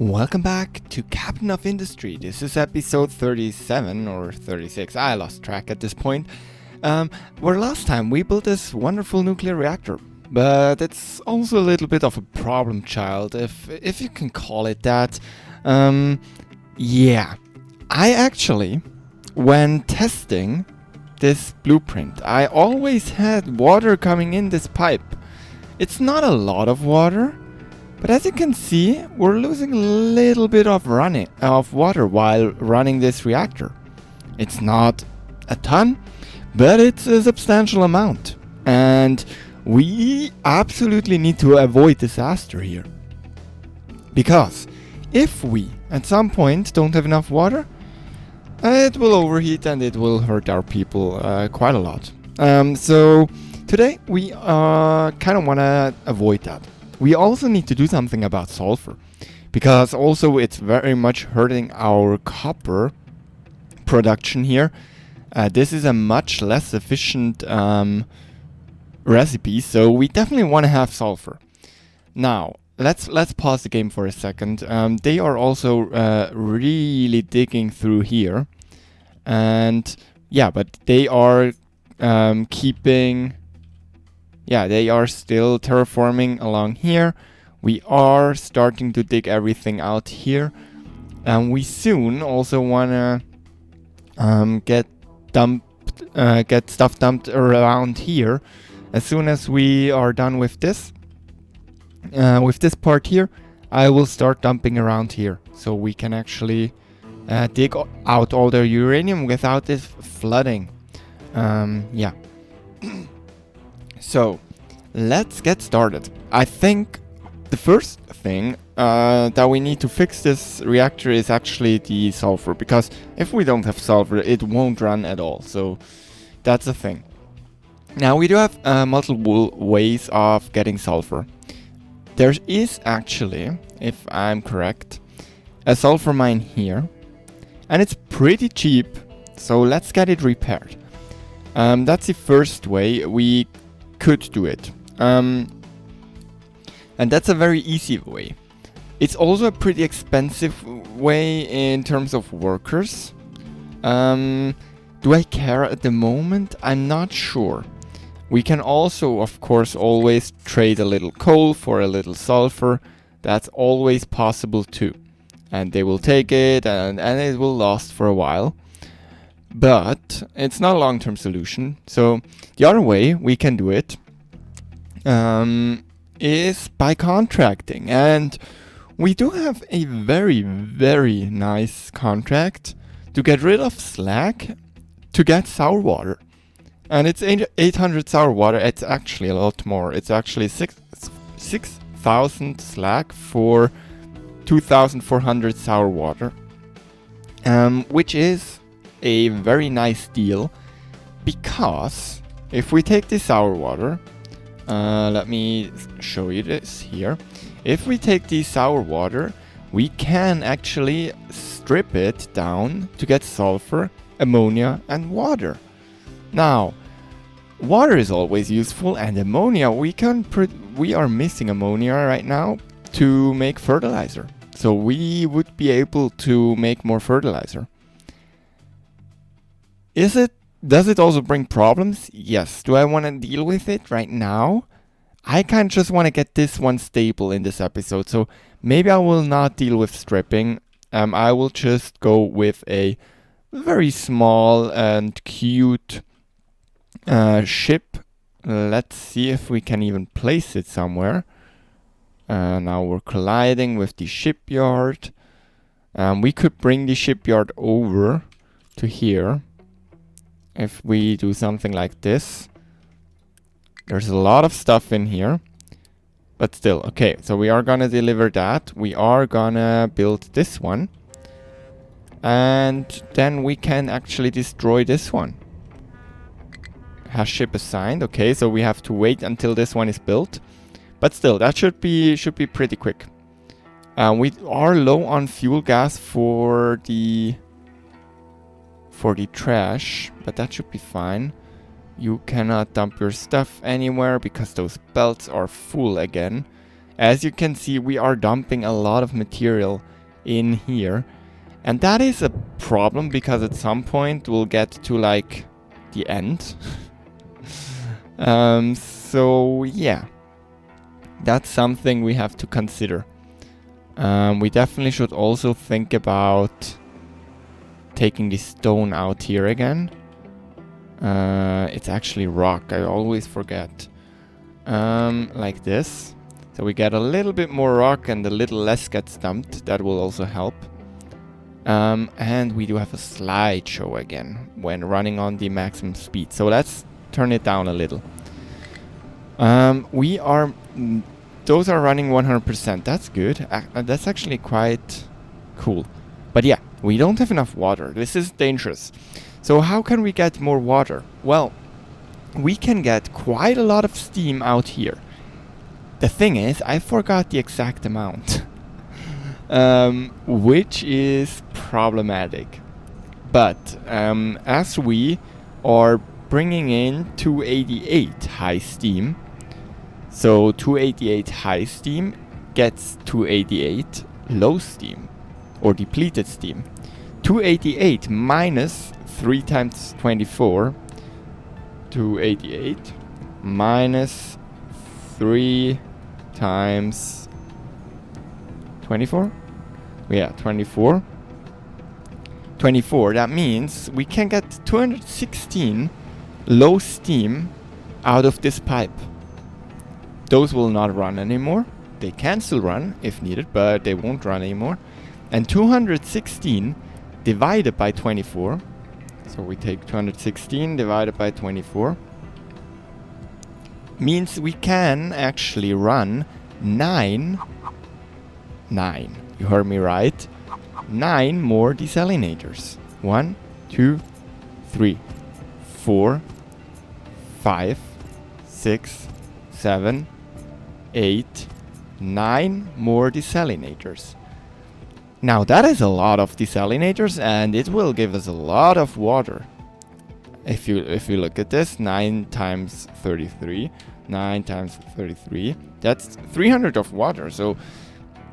Welcome back to Captain of Industry. This is episode 37 or 36. I lost track at this point. Where last time we built this wonderful nuclear reactor, but it's also a little bit of a problem child, if you can call it that. Yeah, I actually, when testing this blueprint, I always had water coming in this pipe. It's not a lot of water. But as you can see, we're losing a little bit of water while running this reactor. It's not a ton, but it's a substantial amount. And we absolutely need to avoid disaster here. Because if we, at some point, don't have enough water, it will overheat and it will hurt our people quite a lot. So today we kind of want to avoid that. We also need to do something about sulfur, because also it's very much hurting our copper production here. This is a much less efficient recipe, so we definitely want to have sulfur. Now, let's pause the game for a second. They are also really digging through here, and yeah, but they are keeping. Yeah, they are still terraforming along here. We are starting to dig everything out here. And we soon also want to get stuff dumped around here. As soon as we are done with this part here, I will start dumping around here. So we can actually dig out all the uranium without this flooding. Yeah. So, let's get started. I think the first thing that we need to fix this reactor is actually the sulfur, because if we don't have sulfur, it won't run at all. So, that's the thing. Now, we do have multiple ways of getting sulfur. There is actually, if I'm correct, a sulfur mine here, and it's pretty cheap, so let's get it repaired. That's the first way we could do it. And that's a very easy way. It's also a pretty expensive way in terms of workers. Do I care at the moment? I'm not sure. We can also, of course, always trade a little coal for a little sulfur. That's always possible too. And they will take it and it will last for a while. But it's not a long-term solution. So the other way we can do it is by contracting. And we do have a very, very nice contract to get rid of slag to get sour water. And it's 800 sour water. It's actually a lot more. It's actually 6,000 slag for 2,400 sour water. Which is a very nice deal, because if we take this sour water, let me show you this here. If we take the sour water, we can actually strip it down to get sulfur, ammonia, and water. Now, water is always useful, and ammonia, we are missing ammonia right now to make fertilizer. So we would be able to make more fertilizer. Does it also bring problems? Yes. Do I want to deal with it right now? I kind of just want to get this one stable in this episode. So maybe I will not deal with stripping. I will just go with a very small and cute ship. Let's see if we can even place it somewhere. Now we're colliding with the shipyard. We could bring the shipyard over to here. If we do something like this. There's a lot of stuff in here. But still, okay, so we are gonna deliver that. We are gonna build this one. And then we can actually destroy this one. Has ship assigned. Okay, so we have to wait until this one is built. But still, that should be pretty quick. We are low on fuel gas for the trash, but that should be fine. You cannot dump your stuff anywhere because those belts are full again. as you can see, we are dumping a lot of material in here. And that is a problem because at some point we'll get to like the end. So yeah, that's something we have to consider. We definitely should also think about taking the stone out here again. It's actually rock, I always forget. Like this. So we get a little bit more rock and a little less gets dumped. That will also help. And we do have a slideshow again when running on the maximum speed. So let's turn it down a little. Those are running 100%. That's good. That's actually quite cool. But yeah, we don't have enough water. This is dangerous. So how can we get more water? Well, we can get quite a lot of steam out here. The thing is, I forgot the exact amount. Which is problematic. But as we are bringing in 288 high steam, so 288 high steam gets 288 low steam or depleted steam. 288 minus 3 times 24, 288 minus 3 times 24? Yeah, 24. 24, that means we can get 216 low steam out of this pipe. Those will not run anymore. They can still run if needed, but they won't run anymore. And 216 divided by 24. So we take 216 divided by 24. Means we can actually run 9, you heard me right, 9 more desalinators. 1, 2, 3, 4, 5, 6, 7, 8, 9 more desalinators. Now that is a lot of desalinators and it will give us a lot of water. If you look at this, 9 times 33, 9 times 33, that's 300 of water. So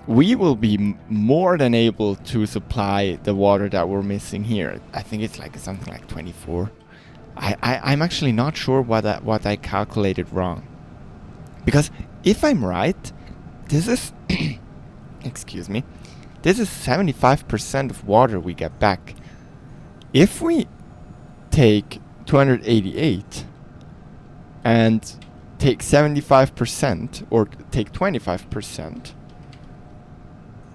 we will be more than able to supply the water that we're missing here. I think it's like something like 24. I'm actually not sure what I calculated wrong. Because if I'm right, this is excuse me, this is 75% of water we get back. If we take 288 and take 75% or take 25%,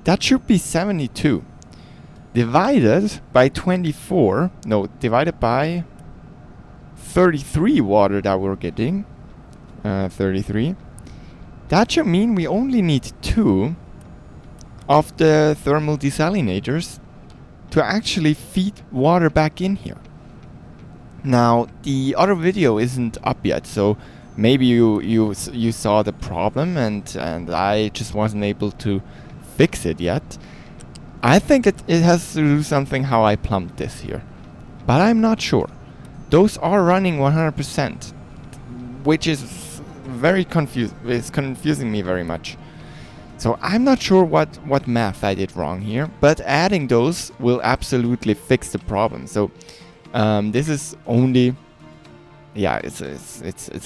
that should be 72. Divided by 24, no, divided by 33 water that we're getting, 33, that should mean we only need 2 of the thermal desalinators to actually feed water back in here. Now, the other video isn't up yet, so maybe you saw the problem and I just wasn't able to fix it yet. I think it has to do something how I plumbed this here, but I'm not sure. Those are running 100%, which is very confusing me very much. So I'm not sure what math I did wrong here, but adding those will absolutely fix the problem. So this is only, yeah, it's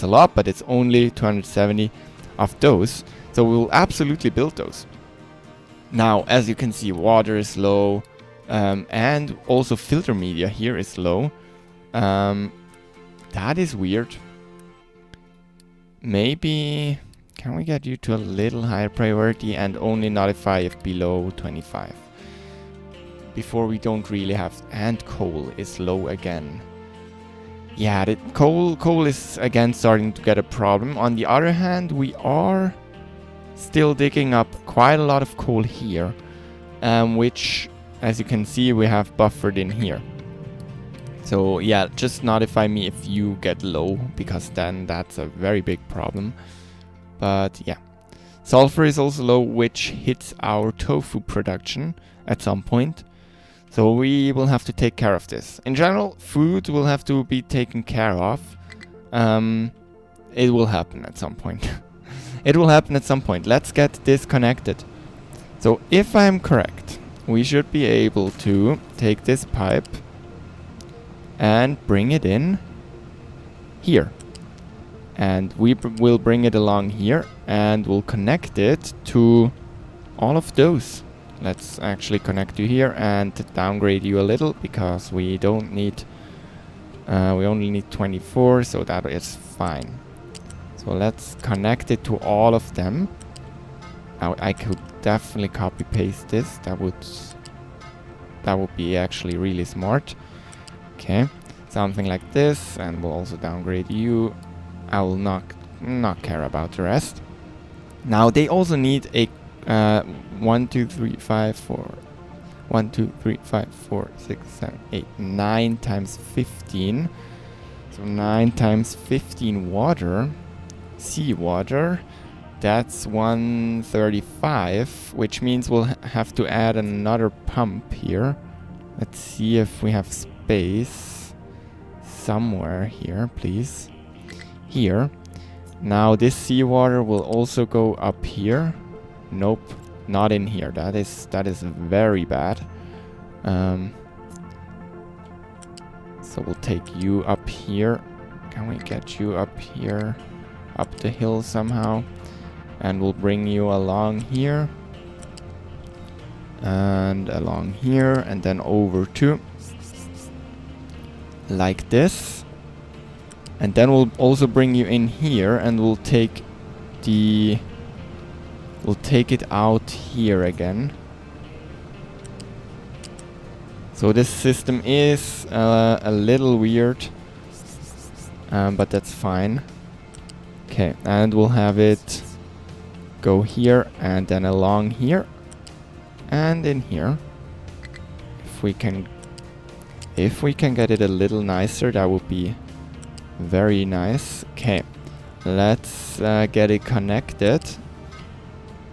a lot, but it's only 270 of those. So we'll absolutely build those. Now, as you can see, water is low, and also filter media here is low. That is weird. Maybe can we get you to a little higher priority and only notify if below 25? Before we don't really have, and coal is low again. Yeah, the coal is again starting to get a problem. On the other hand, we are still digging up quite a lot of coal here, which, as you can see, we have buffered in here. So yeah, just notify me if you get low, because then that's a very big problem. But yeah, sulfur is also low, which hits our tofu production at some point. So we will have to take care of this. In general, food will have to be taken care of. It will happen at some point. It will happen at some point. Let's get this connected. So if I'm correct, we should be able to take this pipe and bring it in here. And we will bring it along here and we'll connect it to all of those. Let's actually connect you here and downgrade you a little because we don't need, we only need 24, so that is fine. So let's connect it to all of them. Now I could definitely copy paste this. That would be actually really smart. Okay, something like this, and we'll also downgrade you. I will not care about the rest. Now they also need a 1, 2, 3, 5, 4. 1, 2, 3, 5, 4, 6, 7, 8, 9 times 15. So 9 times 15 water, seawater. That's 135, which means we'll have to add another pump here. Let's see if we have space somewhere here, please. Here. Now this seawater will also go up here. Nope, not in here. That is very bad. So we'll take you up here. Can we get you up here? Up the hill somehow. And we'll bring you along here. And along here. And then over to. Like this. And then we'll also bring you in here. And we'll take the... We'll take it out here again. So this system is a little weird. But that's fine. Okay, and we'll have it go here and then along here and in here. If we can get it a little nicer, that would be very nice. Okay, let's get it connected.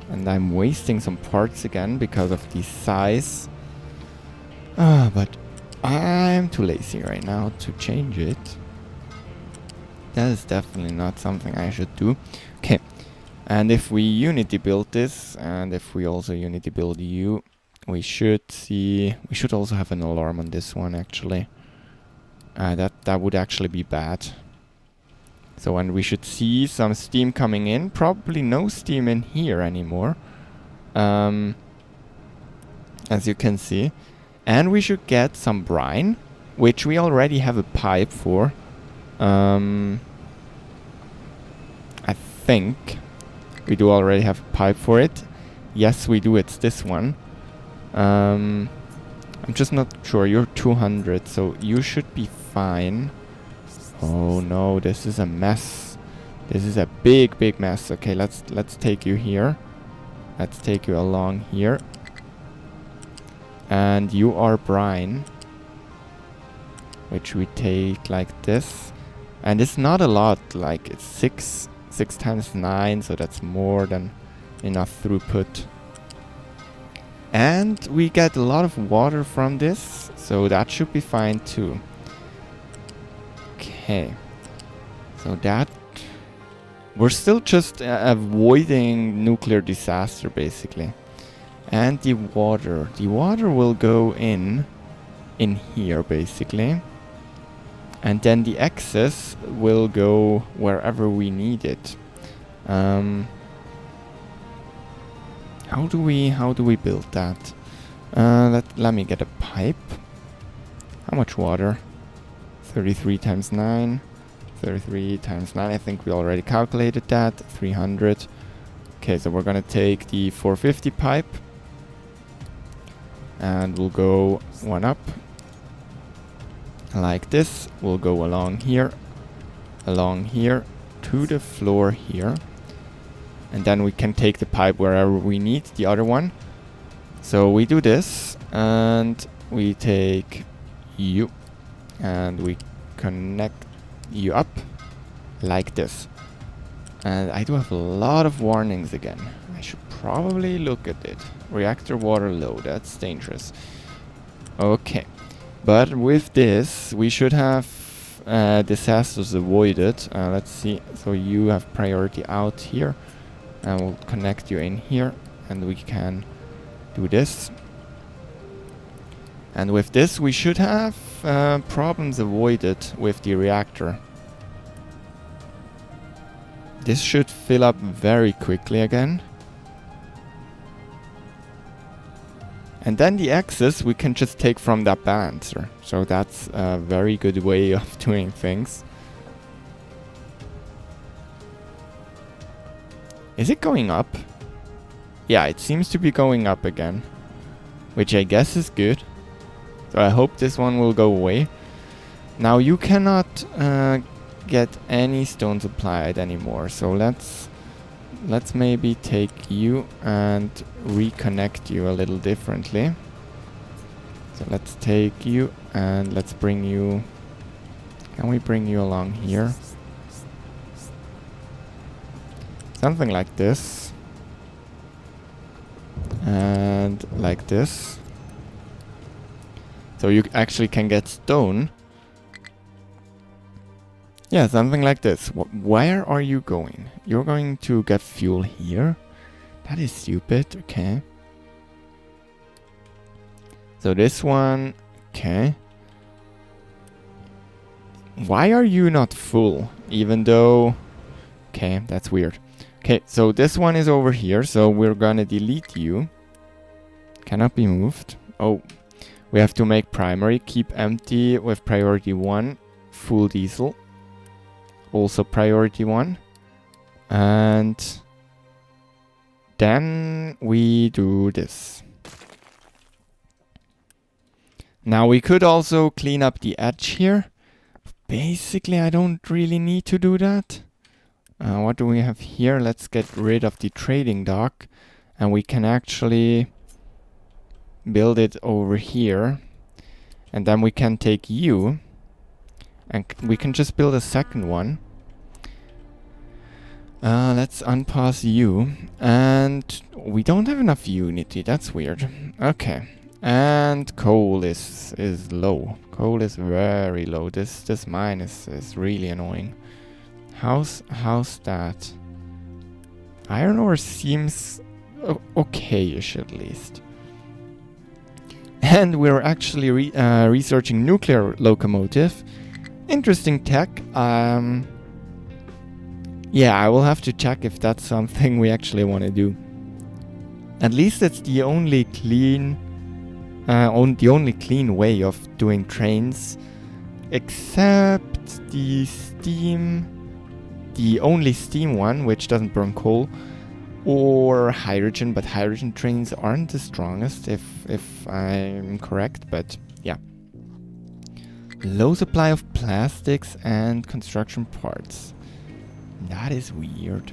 And I'm wasting some parts again because of the size. But I'm too lazy right now to change it. That is definitely not something I should do. Okay, and if we unity build this, and if we also unity build you, we should also have an alarm on this one actually. That would actually be bad. So, and we should see some steam coming in. Probably no steam in here anymore. As you can see. And we should get some brine, which we already have a pipe for. I think we do already have a pipe for it. Yes, we do. It's this one. I'm just not sure. You're 200, so you should be fine. Oh no, this is a mess. This is a big mess. Okay, let's take you here. Let's take you along here. And you are brine, which we take like this. And it's not a lot, like it's 6 times 9, so that's more than enough throughput. And we get a lot of water from this, so that should be fine too. Okay, so that we're still just avoiding nuclear disaster basically. And the water will go in here basically. And then the excess will go wherever we need it. How do we build that? Let me get a pipe. How much water? 33 times 9. 33 times 9. I think we already calculated that. 300. Okay, so we're gonna take the 450 pipe. And we'll go one up. Like this. We'll go along here to the floor here. And then we can take the pipe wherever we need the other one. So we do this and we take you and we connect you up like this. And I do have a lot of warnings again. I should probably look at it. Reactor water low, that's dangerous. Okay, but with this we should have disasters avoided. Let's see, so you have priority out here. And we'll connect you in here, and we can do this. And with this, we should have problems avoided with the reactor. This should fill up very quickly again. And then the excess we can just take from that balancer. So that's a very good way of doing things. Is it going up? Yeah, it seems to be going up again. Which I guess is good. So I hope this one will go away. Now you cannot get any stone supplied anymore. So let's maybe take you and reconnect you a little differently. So let's take you and let's bring you... Can we bring you along here? Something like this. And like this. So you actually can get stone. Yeah, something like this. Where are you going? You're going to get fuel here? That is stupid. Okay. So this one... Okay. Why are you not full? Even though... Okay, that's weird. Okay, so this one is over here. So we're gonna delete you. Cannot be moved. Oh. We have to make primary. Keep empty with priority 1. Full diesel. Also priority 1. And then we do this. Now we could also clean up the edge here. Basically, I don't really need to do that. What do we have here? Let's get rid of the trading dock. And we can actually build it over here. And then we can take you. And we can just build a second one. Let's unpause you. And we don't have enough unity. That's weird. Okay. And coal is low. Coal is very low. This mine is really annoying. How's that? Iron ore seems okay-ish at least. And we're actually researching nuclear locomotive. Interesting tech. Yeah, I will have to check if that's something we actually want to do. At least it's the only clean way of doing trains, except the only steam one, which doesn't burn coal, or hydrogen. But hydrogen trains aren't the strongest, if I'm correct. But yeah, low supply of plastics and construction parts. That is weird.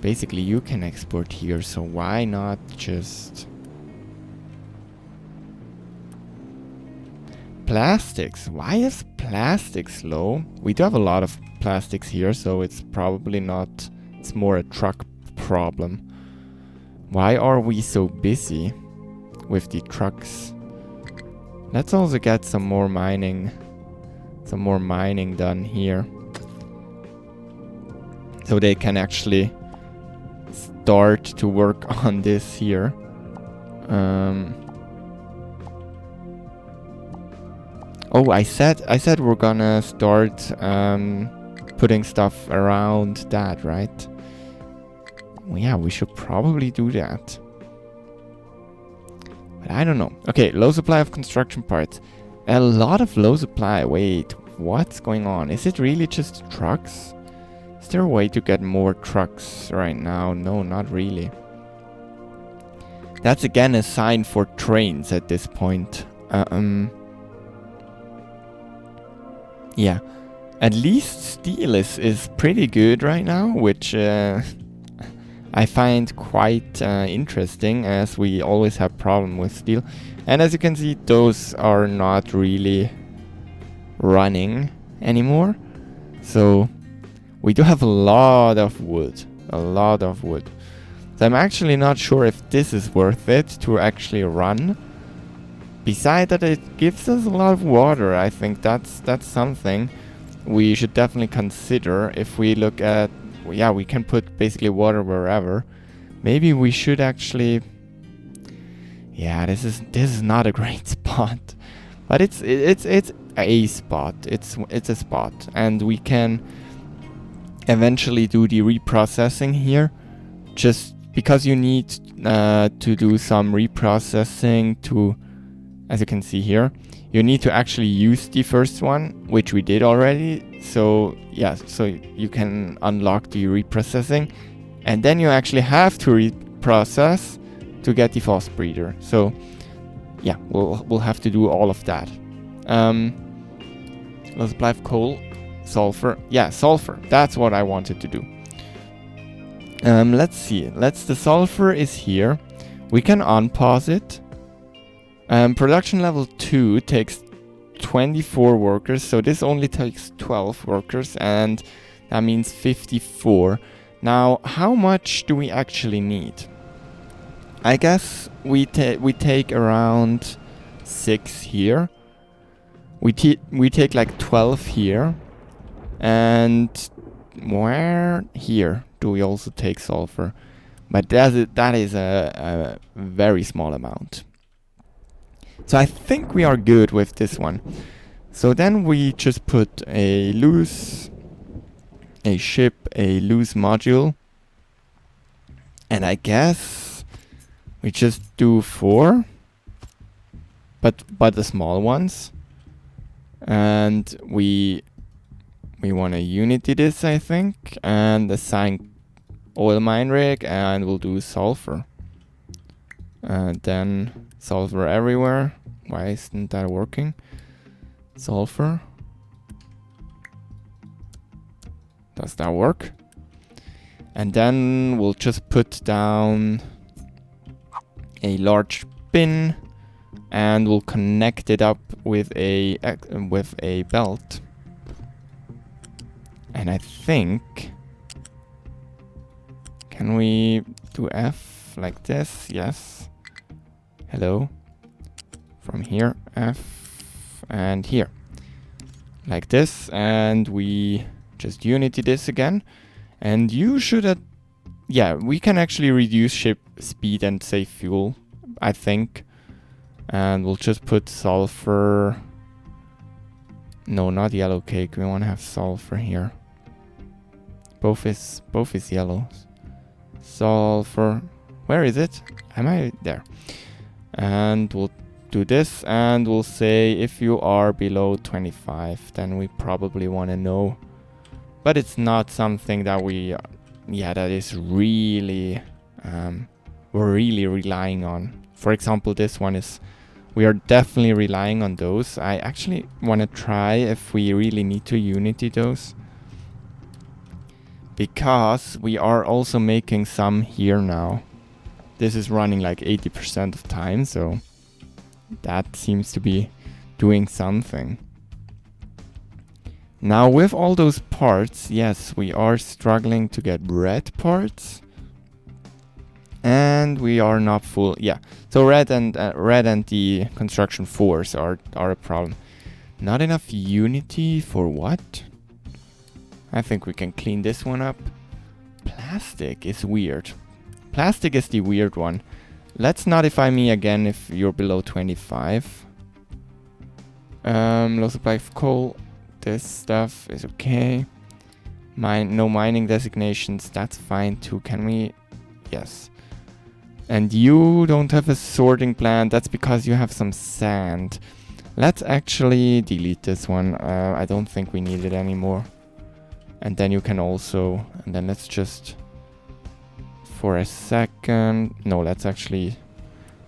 Basically, you can export here, so why not just... Plastics. Why is plastics low? We do have a lot of plastics here, so it's probably not... It's more a truck problem. Why are we so busy with the trucks? Let's also get some more mining done here. So they can actually start to work on this here. Oh, I said we're gonna start putting stuff around that, right? Well, yeah, we should probably do that. But I don't know. Okay, low supply of construction parts. A lot of low supply. Wait, what's going on? Is it really just trucks? Is there a way to get more trucks right now? No, not really. That's again a sign for trains at this point. Yeah. At least steel is pretty good right now, which I find quite interesting, as we always have problem with steel. And as you can see, those are not really running anymore. So we do have a lot of wood. A lot of wood. So I'm actually not sure if this is worth it to actually run. Besides that, it gives us a lot of water. I think that's something we should definitely consider if we look at yeah, we can put basically water wherever. Maybe we should actually... Yeah, this is not a great spot. But it's a spot. It's a spot. And we can eventually do the reprocessing here. Just because you need to do some reprocessing to, as you can see here, you need to actually use the first one, which we did already. So yeah, so you can unlock the reprocessing, and then you actually have to reprocess to get the fast breeder. So yeah, we'll have to do all of that. Let's apply coal, sulfur. Yeah, sulfur. That's what I wanted to do. Let's see. The sulfur is here. We can unpause it. Production level 2 takes 24 workers, so this only takes 12 workers, and that means 54. Now, how much do we actually need? I guess we take around 6 here. We take like 12 here, and where here do we also take sulfur? But that is a very small amount. So I think we are good with this one. So then we just put a ship, a loose module. And I guess we just do 4. But the small ones. And we want to unity this, I think. And assign oil mine rig, and we'll do sulfur. And then sulfur everywhere. Why isn't that working? Sulfur. Does that work? And then we'll just put down a large bin, and we'll connect it up with a belt. And I think, can we do F like this? Yes. Hello. From here, F, and here. Like this, and we just unity this again. And you should, yeah, we can actually reduce ship speed and save fuel, I think. And we'll just put sulfur. No, not yellow cake. We want to have sulfur here. Both is yellow. Sulfur. Where is it? Am I there? And we'll do this, and we'll say if you are below 25, then we probably want to know. But it's not something that we, that is really, we're really relying on. For example, this one is, we are definitely relying on those. I actually want to try if we really need to unity those. Because we are also making some here now. This is running like 80% of time, so that seems to be doing something. Now with all those parts, yes, we are struggling to get red parts. And we are not full, yeah. So red and the construction force are a problem. Not enough unity for what? I think we can clean this one up. Plastic is weird. Plastic is the weird one. Let's notify me again if you're below 25. Low supply of coal. This stuff is okay. No mining designations. That's fine too. Can we? Yes. And you don't have a sorting plant. That's because you have some sand. Let's actually delete this one. I don't think we need it anymore. And then you can also... And then let's just... For a second... No, let's actually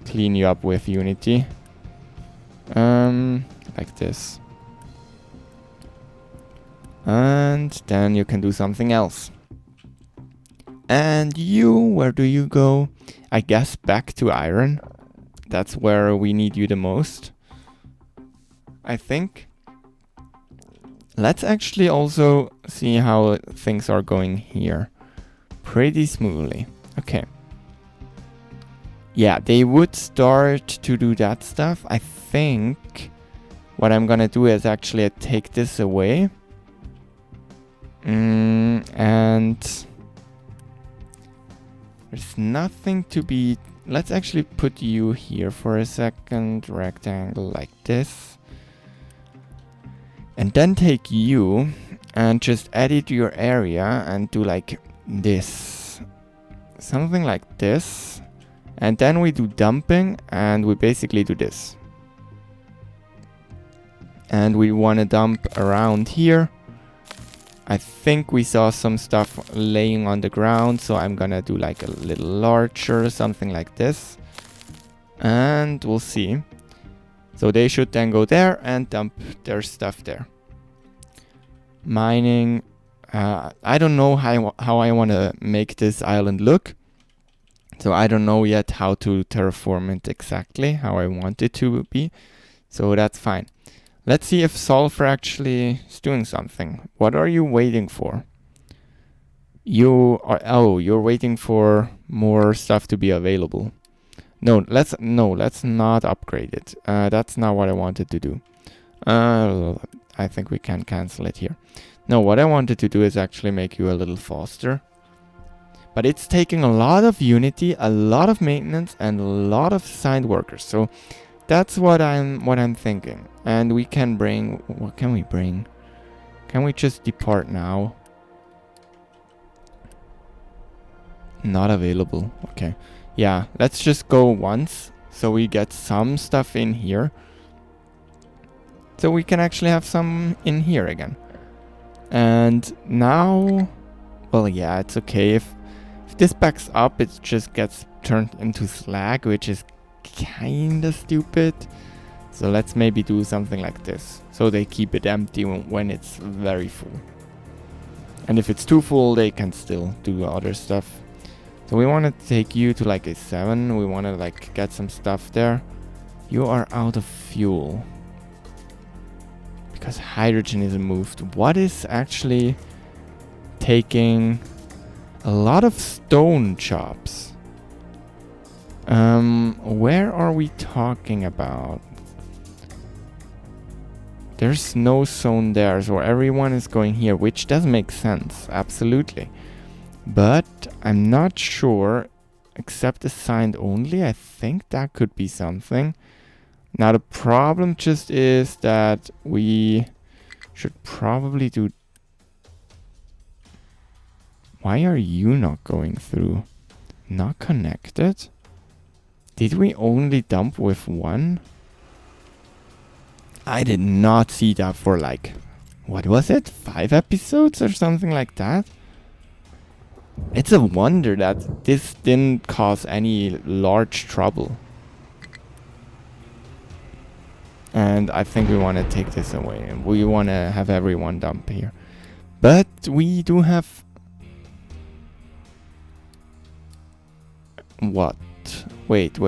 clean you up with Unity. Like this. And then you can do something else. And you, where do you go? I guess back to iron. That's where we need you the most, I think. Let's actually also see how things are going here. Pretty smoothly. Okay. Yeah, they would start to do that stuff. I think what I'm gonna do is actually take this away. And There's nothing to be... Let's actually put you here for a second. Rectangle like this. And then take you and just add it to your area and do like this. Something like this. And then we do dumping and we basically do this. And we want to dump around here. I think we saw some stuff laying on the ground, so I'm gonna do like a little larger, something like this. And we'll see. So they should then go there and dump their stuff there. Mining. I don't know how I want to make this island look. So I don't know yet how to terraform it exactly, how I want it to be. So that's fine. Let's see if Sulfur actually is doing something. What are you waiting for? You're waiting for more stuff to be available. No, let's not upgrade it. That's not what I wanted to do. I think we can cancel it here. No, what I wanted to do is actually make you a little faster. But it's taking a lot of Unity, a lot of maintenance, and a lot of assigned workers. So that's what I'm thinking. And we can bring... What can we bring? Can we just depart now? Not available. Okay. Yeah, let's just go once. So we get some stuff in here. So we can actually have some in here again. And now... Well, yeah, it's okay. If this backs up, it just gets turned into slag, which is kinda stupid. So let's maybe do something like this. So they keep it empty when it's very full. And if it's too full, they can still do other stuff. So we want to take you to like a 7. We want to like get some stuff there. You are out of fuel. Because hydrogen isn't moved. What is actually taking a lot of stone chops? Where are we talking about? There's no zone there, so everyone is going here, which does make sense, absolutely. But I'm not sure, except assigned only. I think that could be something. Now the problem just is that we should probably do... Why are you not going through? Not connected? Did we only dump with one? I did not see that for like... What was it? 5 episodes or something like that? It's a wonder that this didn't cause any large trouble. And I think we want to take this away. And we want to have everyone dump here. But we do have... What? Wait.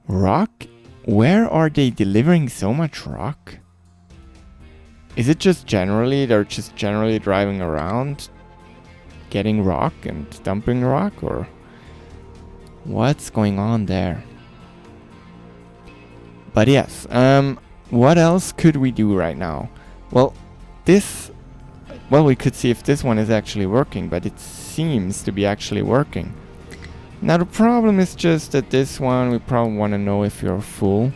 Rock? Where are they delivering so much rock? Is it just generally, they're just generally driving around getting rock and dumping rock, or what's going on there? But yes, what else could we do right now? Well, we could see if this one is actually working, but it seems to be actually working. Now the problem is just that this one, we probably want to know if you're full.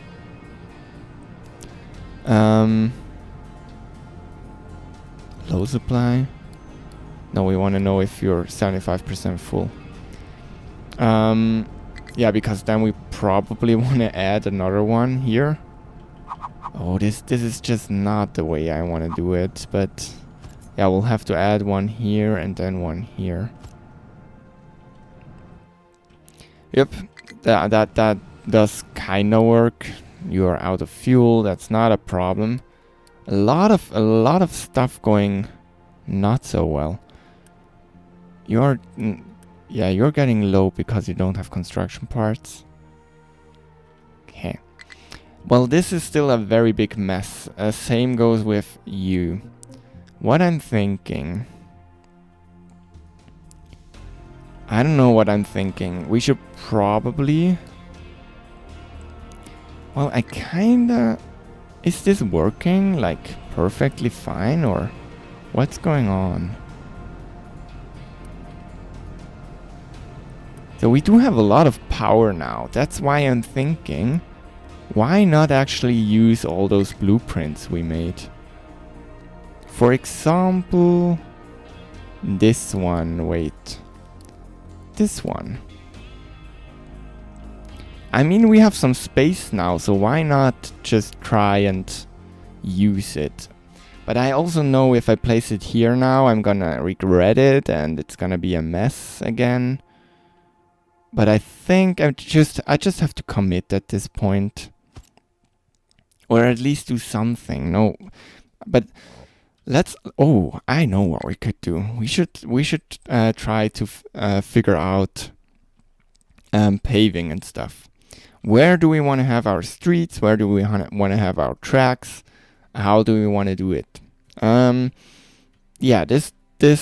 Low supply. No, we want to know if you're 75% full. Yeah, because then we probably want to add another one here. Oh, this is just not the way I want to do it, but yeah, we'll have to add one here and then one here. Yep, that does kind of work. You are out of fuel. That's not a problem. A lot of stuff going not so well. You're getting low because you don't have construction parts. Okay. Well, this is still a very big mess. Same goes with you. What I'm thinking... I don't know what I'm thinking. We should probably... Well, I kinda... Is this working, like, perfectly fine, or what's going on? So we do have a lot of power now. That's why I'm thinking, why not actually use all those blueprints we made? For example, this one, wait. This one. I mean, we have some space now, so why not just try and use it? But I also know if I place it here now, I'm gonna regret it and it's gonna be a mess again. But I think I just have to commit at this point. Or at least do something. No, but let's. Oh, I know what we could do. We should try to figure out paving and stuff. Where do we want to have our streets? Where do we want to have our tracks? How do we want to do it? Yeah, this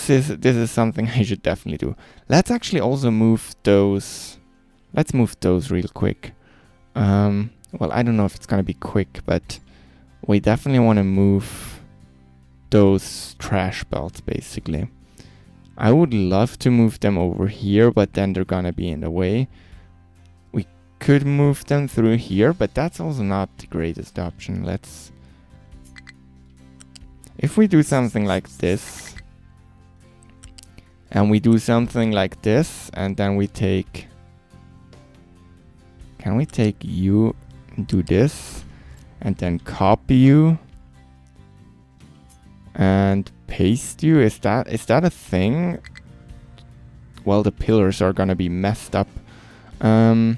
is something I should definitely do. Let's actually also move those. Let's move those real quick. Well, I don't know if it's gonna be quick, but we definitely want to move those trash belts, basically. I would love to move them over here, but then they're gonna be in the way. We could move them through here, but that's also not the greatest option. If we do something like this, and we do something like this, and then we take... Can we take you and do this, and then copy you, and paste you? Is that a thing? Well, the pillars are gonna be messed up. Yeah,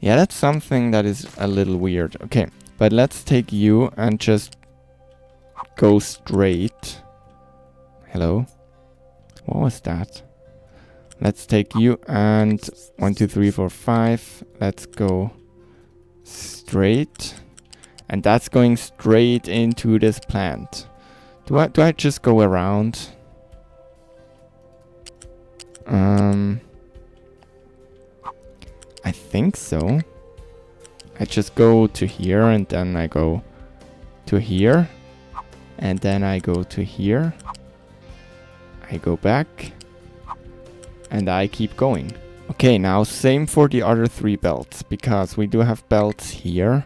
that's something that is a little weird. Okay, but let's take you and just go straight. Hello? What was that? Let's take you and 1, 2, 3, 4, 5. Let's go straight. And that's going straight into this plant. Do I just go around? I think so. I just go to here and then I go to here. And then I go to here. I go back. And I keep going. Okay, now same for the other 3 belts, because we do have belts here.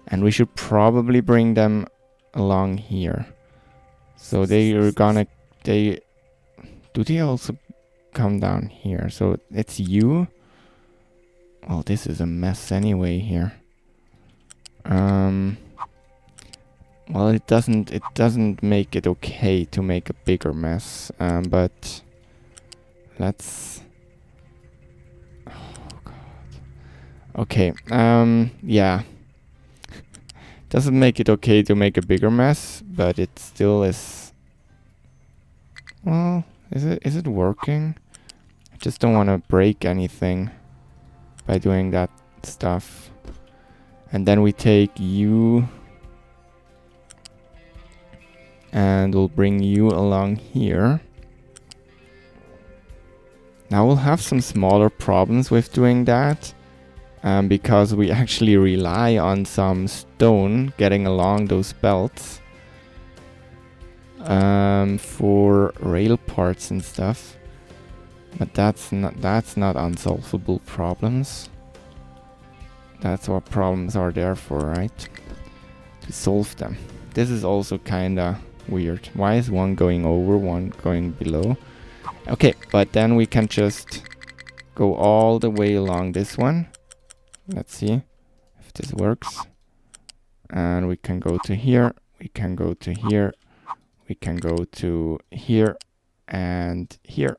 And we should probably bring them along here. So they are gonna... Do they also come down here? So it's you. Well, this is a mess anyway here. Well, it doesn't make it okay to make a bigger mess. But let's... Oh god. Okay. Yeah. Doesn't make it okay to make a bigger mess, but it still is. Well, is it working? I just don't want to break anything by doing that stuff. And then we take you and we'll bring you along here. Now we'll have some smaller problems with doing that. Because we actually rely on some stone getting along those belts for rail parts and stuff, but that's not unsolvable problems. That's what problems are there for, right? To solve them. This is also kinda weird. Why is one going over, one going below? Okay, but then we can just go all the way along this one. Let's see if this works. And we can go to here, we can go to here, we can go to here and here.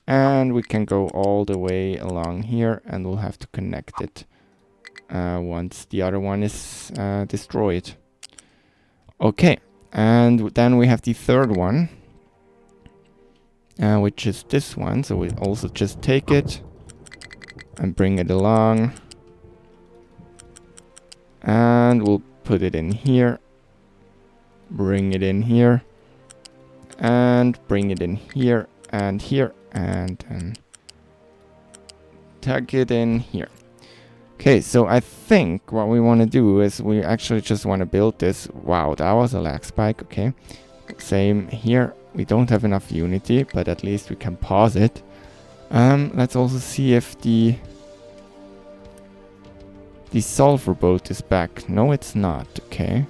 And we can go all the way along here, and we'll have to connect it once the other one is destroyed. Okay, and then we have the third one, which is this one. So we also just take it and bring it along. And we'll put it in here, bring it in here, and bring it in here, and here, and then tuck it in here. Okay, so I think what we want to do is we actually just want to build this. Wow, that was a lag spike. Okay, same here. We don't have enough unity, but at least we can pause it. Let's also see if the sulfur boat is back. No, it's not. Okay.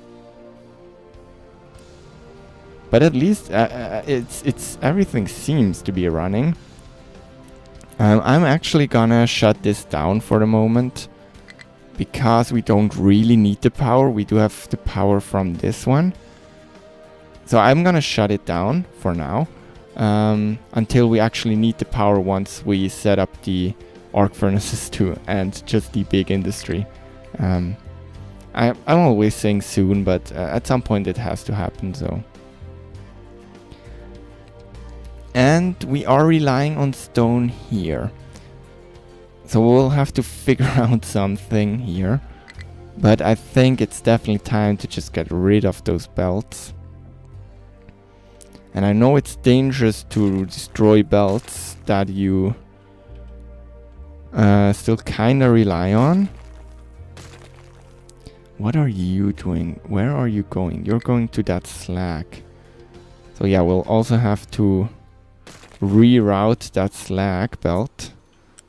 But at least it's everything seems to be running. I'm actually gonna shut this down for the moment because we don't really need the power. We do have the power from this one. So I'm gonna shut it down for now until we actually need the power once we set up the arc furnaces too and just the big industry. I'm always saying soon, but at some point it has to happen. So. And we are relying on stone here. So we'll have to figure out something here. But I think it's definitely time to just get rid of those belts. And I know it's dangerous to destroy belts that you still kind of rely on. What are you doing? Where are you going? You're going to that slag. So yeah, we'll also have to reroute that slag belt.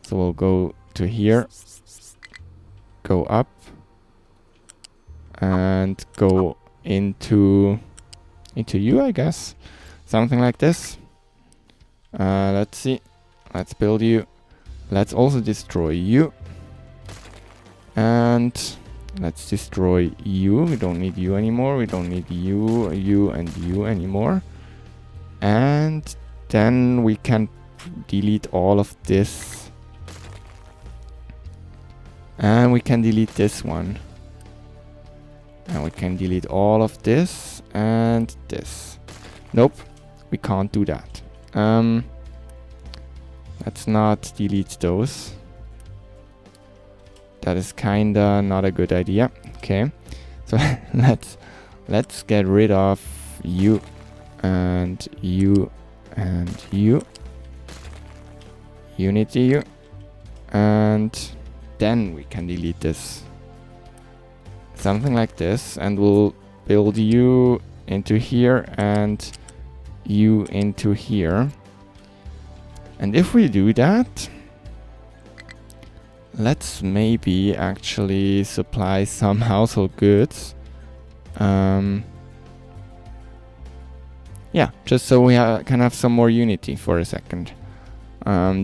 So we'll go to here, go up, and go into you, I guess. Something like this. Let's see. Let's build you. Let's also destroy you. And let's destroy you. We don't need you anymore. We don't need you, and you anymore. And then we can delete all of this. And we can delete this one. And we can delete all of this and this. Nope, we can't do that. Let's not delete those. That is kinda not a good idea. Okay, so let's get rid of you and you and you. Unity you. And then we can delete this. Something like this, and we'll build you into here and you into here. And if we do that, let's maybe actually supply some household goods. Yeah, just so we can have some more unity for a second.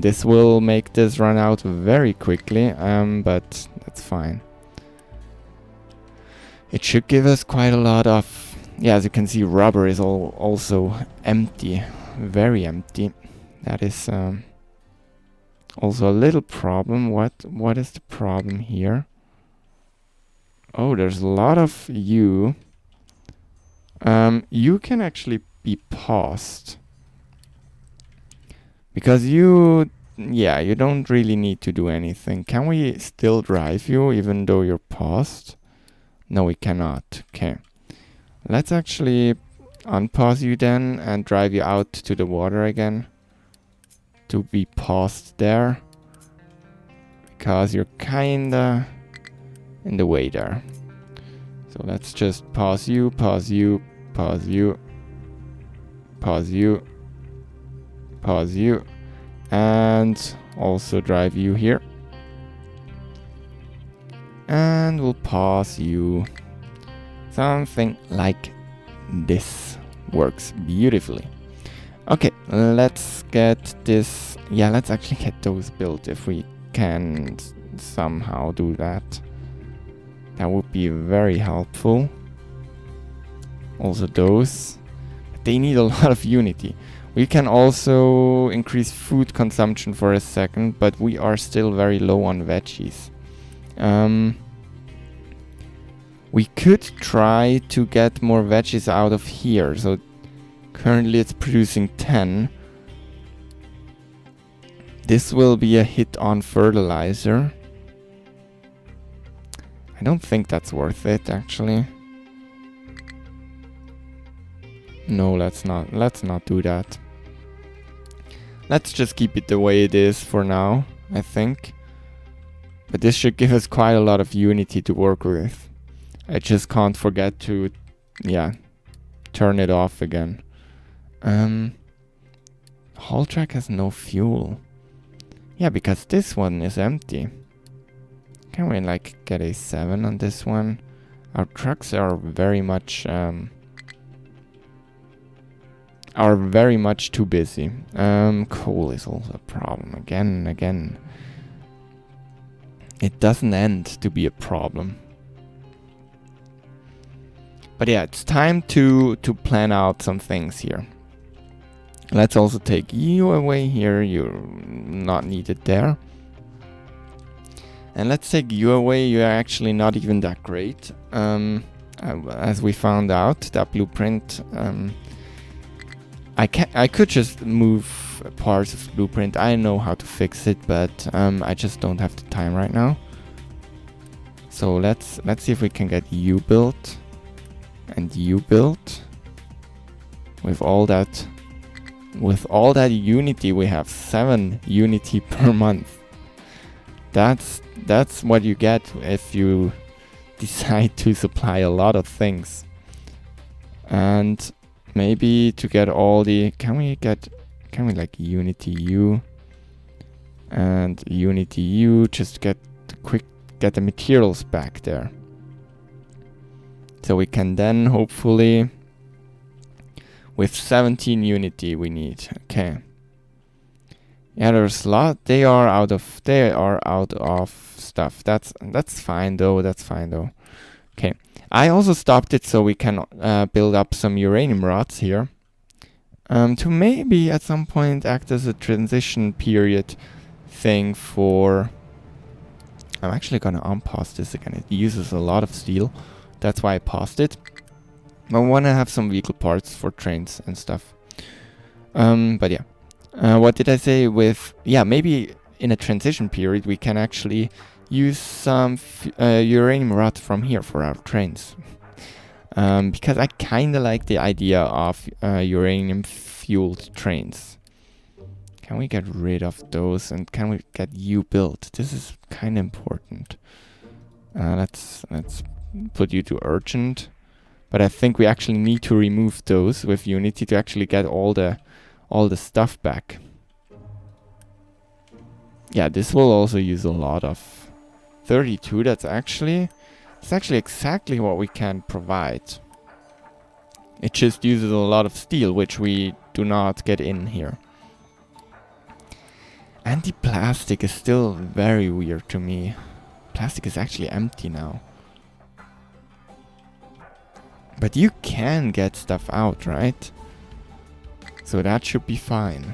This will make this run out very quickly, but that's fine. It should give us quite a lot of... Yeah, as you can see, rubber is also empty. Very empty. That is also a little problem. What is the problem here? Oh, there's a lot of you. You can actually be paused. Because you don't really need to do anything. Can we still drive you even though you're paused? No, we cannot. Okay. Let's actually unpause you then and drive you out to the water again. To be paused there. Because you're kinda in the way there. So let's just pause you, pause you, pause you, pause you, pause you, and also drive you here. And we'll pause you. Something like this works beautifully. Okay, let's get this. Yeah, let's actually get those built if we can somehow do that. That would be very helpful. Also those. They need a lot of unity. We can also increase food consumption for a second, but we are still very low on veggies. We could try to get more veggies out of here. So currently it's producing 10. This will be a hit on fertilizer. I don't think that's worth it, actually. No, let's not do that. Let's just keep it the way it is for now, I think. But this should give us quite a lot of unity to work with. I just can't forget to, turn it off again. Haul track has no fuel. Yeah, because this one is empty. Can we like get a 7 on this one? Our trucks are very much too busy. Coal is also a problem again and again. It doesn't end to be a problem. But yeah, it's time to plan out some things here. Let's also take you away here. You're not needed there. And let's take you away. You're actually not even that great. As we found out, that blueprint. I could just move parts of the blueprint. I know how to fix it, but I just don't have the time right now. So let's see if we can get you built and you built. With all that unity, we have 7 unity per month. That's what you get if you decide to supply a lot of things. And maybe to get all the can we like unity U and unity U, just get the materials back there. So we can then hopefully with 17 unity we need. Okay. Yeah, there's a lot. They are out of stuff. That's fine though. Okay. I also stopped it so we can build up some uranium rods here. To maybe at some point act as a transition period thing for... I'm actually gonna unpause this again. It uses a lot of steel. That's why I paused it. I wanna have some vehicle parts for trains and stuff. But yeah. What did I say with... Yeah, maybe in a transition period we can actually use some uranium rod from here for our trains. Because I kinda like the idea of uranium fueled trains. Can we get rid of those and can we get you built? This is kinda important. Let's put you to urgent. But I think we actually need to remove those with Unity to actually get all the stuff back. Yeah, this will also use a lot of 32. That's actually exactly what we can provide. It just uses a lot of steel, which we do not get in here. And the plastic is still very weird to me. Plastic is actually empty now. But you can get stuff out, right? So that should be fine.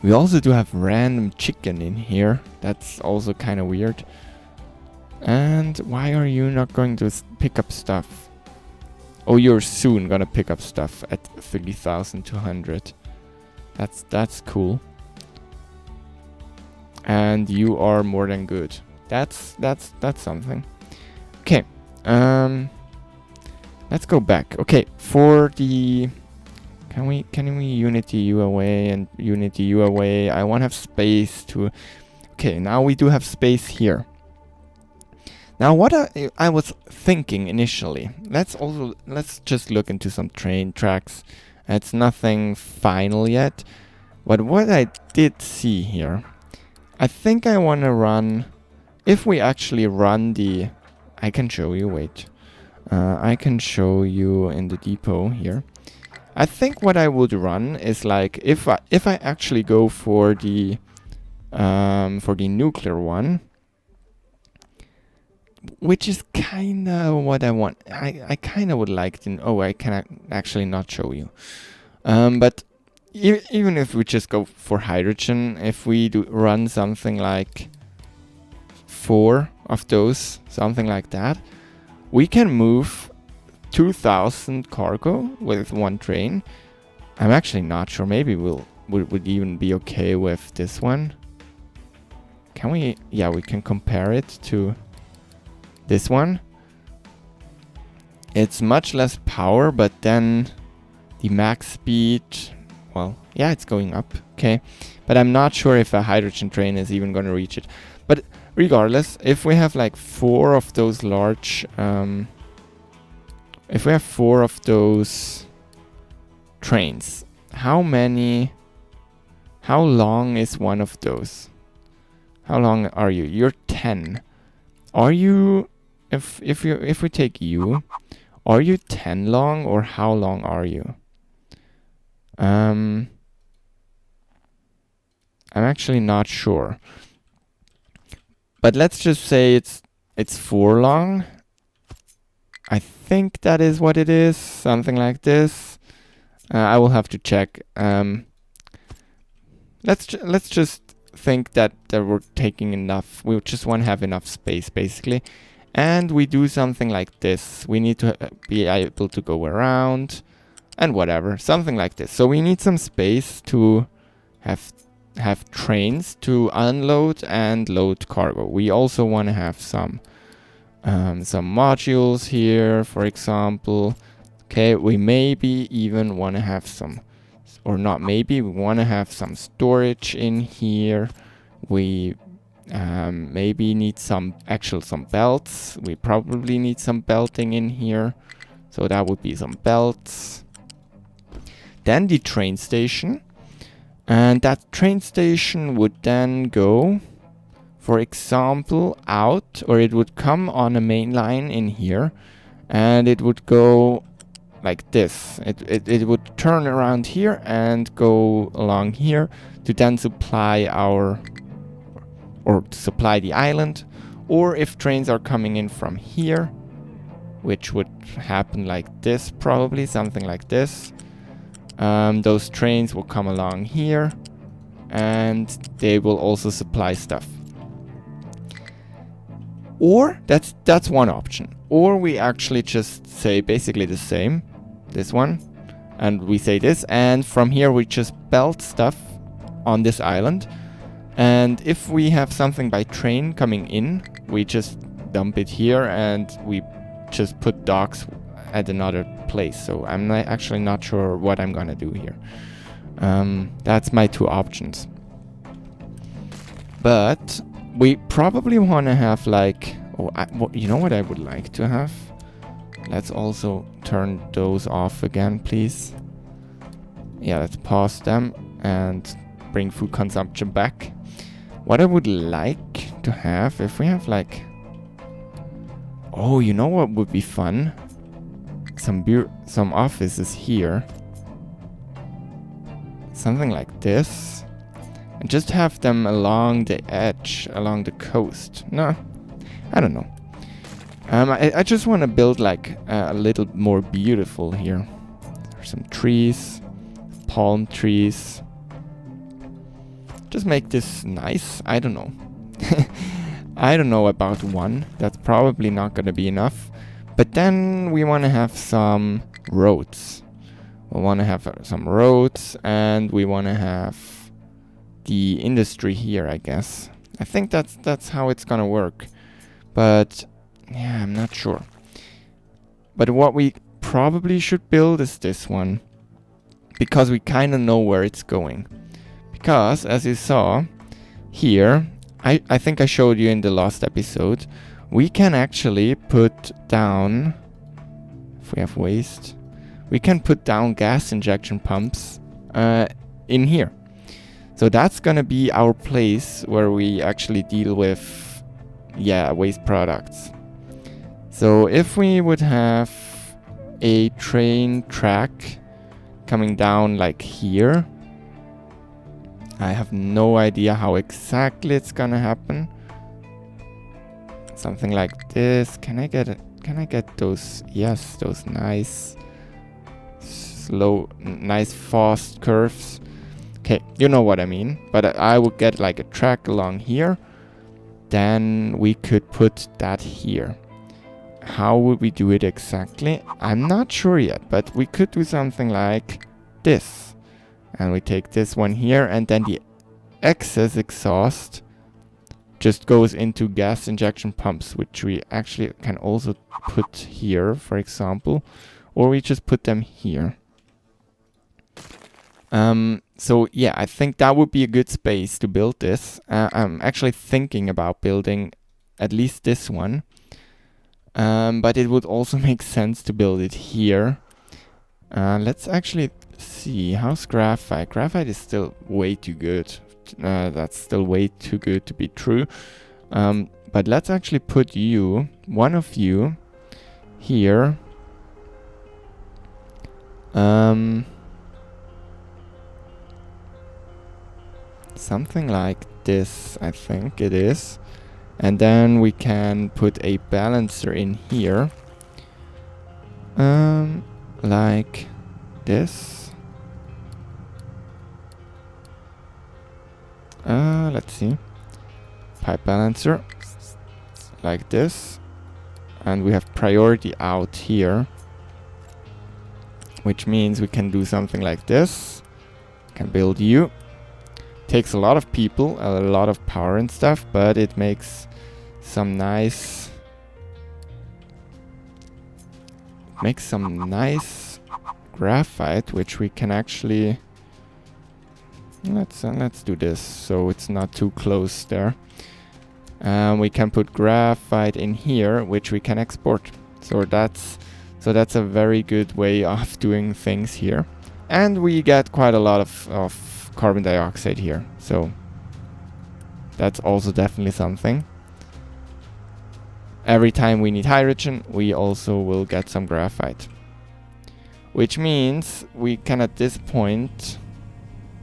We also do have random chicken in here. That's also kind of weird. And why are you not going to pick up stuff? Oh, you're soon gonna pick up stuff at 3,200. That's cool. And you are more than good. That's something. Okay. Let's go back. Okay, for the... Can we unity you away and unity you away? I want to have space to... Okay, now we do have space here. Now what I was thinking initially, let's just look into some train tracks. It's nothing final yet. But what I did see here, I think I want to run... If we actually run the... I can show you, wait. I can show you in the depot here. I think what I would run is like if I actually go for the nuclear one, which is kind of what I want. I kind of would like to. Oh, I can actually not show you. But even if we just go for hydrogen, if we run something like 4 of those, something like that, we can move 2,000 cargo with one train. I'm actually not sure. Maybe would even be okay with this one. Can we? Yeah, we can compare it to this one. It's much less power, but then the max speed, well, yeah, it's going up. Okay, but I'm not sure if a hydrogen train is even going to reach it. But regardless, if we have like 4 of those large, if we have 4 of those trains, how many How long is one of those? How long are you? You're 10. Are you, if we take you, are you 10 long, or how long are you? I'm actually not sure. But let's just say it's 4 long. I think that is what it is, something like this. I will have to check. Let's just think that we're taking enough. We just want to have enough space, basically. And we do something like this. We need to be able to go around and whatever, something like this. So we need some space to have trains to unload and load cargo. We also want to have some modules here, for example. Okay, we maybe even want to have some, or not maybe, we want to have some storage in here. We maybe need some belts. We probably need some belting in here. So that would be some belts. Then the train station. And that train station would then go, for example, out, or it would come on a main line in here. And it would go like this. It would turn around here and go along here to then supply supply the island. Or if trains are coming in from here, which would happen like this, probably something like this, those trains will come along here and they will also supply stuff. Or that's one option. Or we actually just say basically the same, this one, and we say this, and from here we just belt stuff on this island. And if we have something by train coming in, we just dump it here and we just put docks at another place. So I'm actually not sure what I'm gonna do here. That's my two options. But we probably want to have like, you know what I would like to have? Let's also turn those off again, please. Yeah, let's pause them and bring food consumption back. What I would like to have, if we have like, oh, you know what would be fun? Some offices here. Something like this. And just have them along the edge, along the coast. No, I don't know. I just want to build like a little more beautiful here. There's some trees, palm trees. Just make this nice. I don't know. I don't know about one. That's probably not going to be enough. But then we want to have some roads. We want to have some roads, and we want to have the industry here, I guess. I think that's how it's going to work. But yeah, I'm not sure. But what we probably should build is this one, because we kind of know where it's going. Because, as you saw here, I think I showed you in the last episode, we can actually put down, if we have waste, we can put down gas injection pumps in here. So that's going to be our place where we actually deal with, waste products. So if we would have a train track coming down like here, I have no idea how exactly it's gonna happen. Something like this. Can I get those? Yes, those nice, nice fast curves. Okay, you know what I mean. But I would get like a track along here. Then we could put that here. How would we do it exactly? I'm not sure yet, but we could do something like this. And we take this one here, and then the excess exhaust just goes into gas injection pumps, which we actually can also put here, for example, or we just put them here. So yeah, I think that would be a good space to build this. I'm actually thinking about building at least this one, but it would also make sense to build it here. Let's actually see, how's graphite? Graphite is still way too good. That's still way too good to be true. But let's actually put you, one of you, here. Something like this, I think it is. And then we can put a balancer in here. Like this. Let's see. Pipe balancer. Like this. And we have priority out here. Which means we can do something like this. Can build you. Takes a lot of people, a lot of power and stuff, but it makes some nice... graphite, which we can actually... Let's do this, so it's not too close there. We can put graphite in here, which we can export. So that's a very good way of doing things here. And we get quite a lot of carbon dioxide here. So that's also definitely something. Every time we need hydrogen, we also will get some graphite. Which means we can at this point...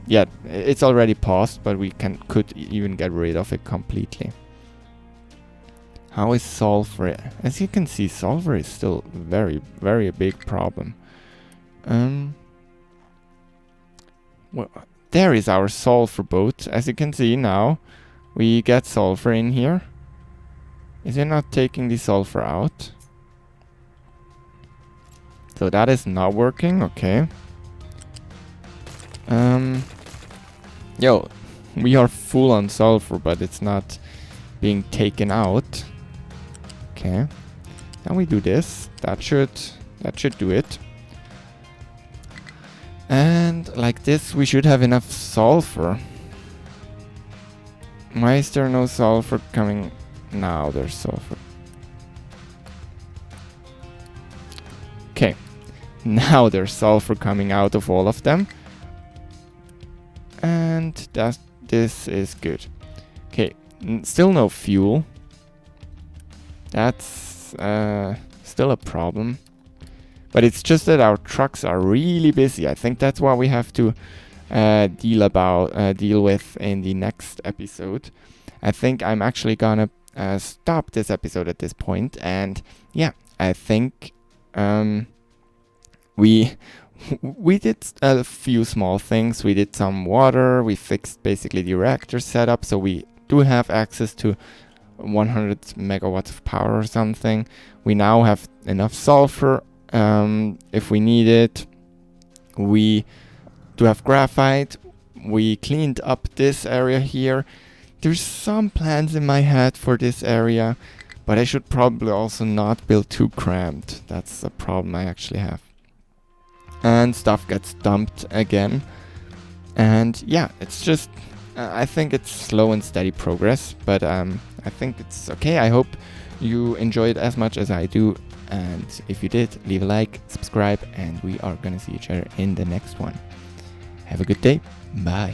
Yeah, it's already paused, but we could even get rid of it completely. How is sulfur? As you can see, sulfur is still very, very a big problem. Well, there is our sulfur boat. As you can see now, we get sulfur in here. Is it not taking the sulfur out? So that is not working, okay. Yo, we are full on sulfur, but it's not being taken out. Okay. Now we do this. That should do it. And like this, we should have enough sulfur. Why is there no sulfur coming? Now there's sulfur. Okay. Now there's sulfur coming out of all of them. And this is good. Okay, still no fuel. That's still a problem. But it's just that our trucks are really busy. I think that's what we have to deal with in the next episode. I think I'm actually gonna stop this episode at this point. And yeah, I think we did a few small things. We did some water. We fixed basically the reactor setup, so we do have access to 100 megawatts of power or something. We now have enough sulfur if we need it. We do have graphite. We cleaned up this area here. There's some plans in my head for this area, but I should probably also not build too cramped. That's a problem I actually have. And stuff gets dumped again. And yeah, it's just, I think it's slow and steady progress, but I think it's okay. I hope you enjoyed as much as I do. And if you did, leave a like, subscribe, and we are gonna see each other in the next one. Have a good day. Bye.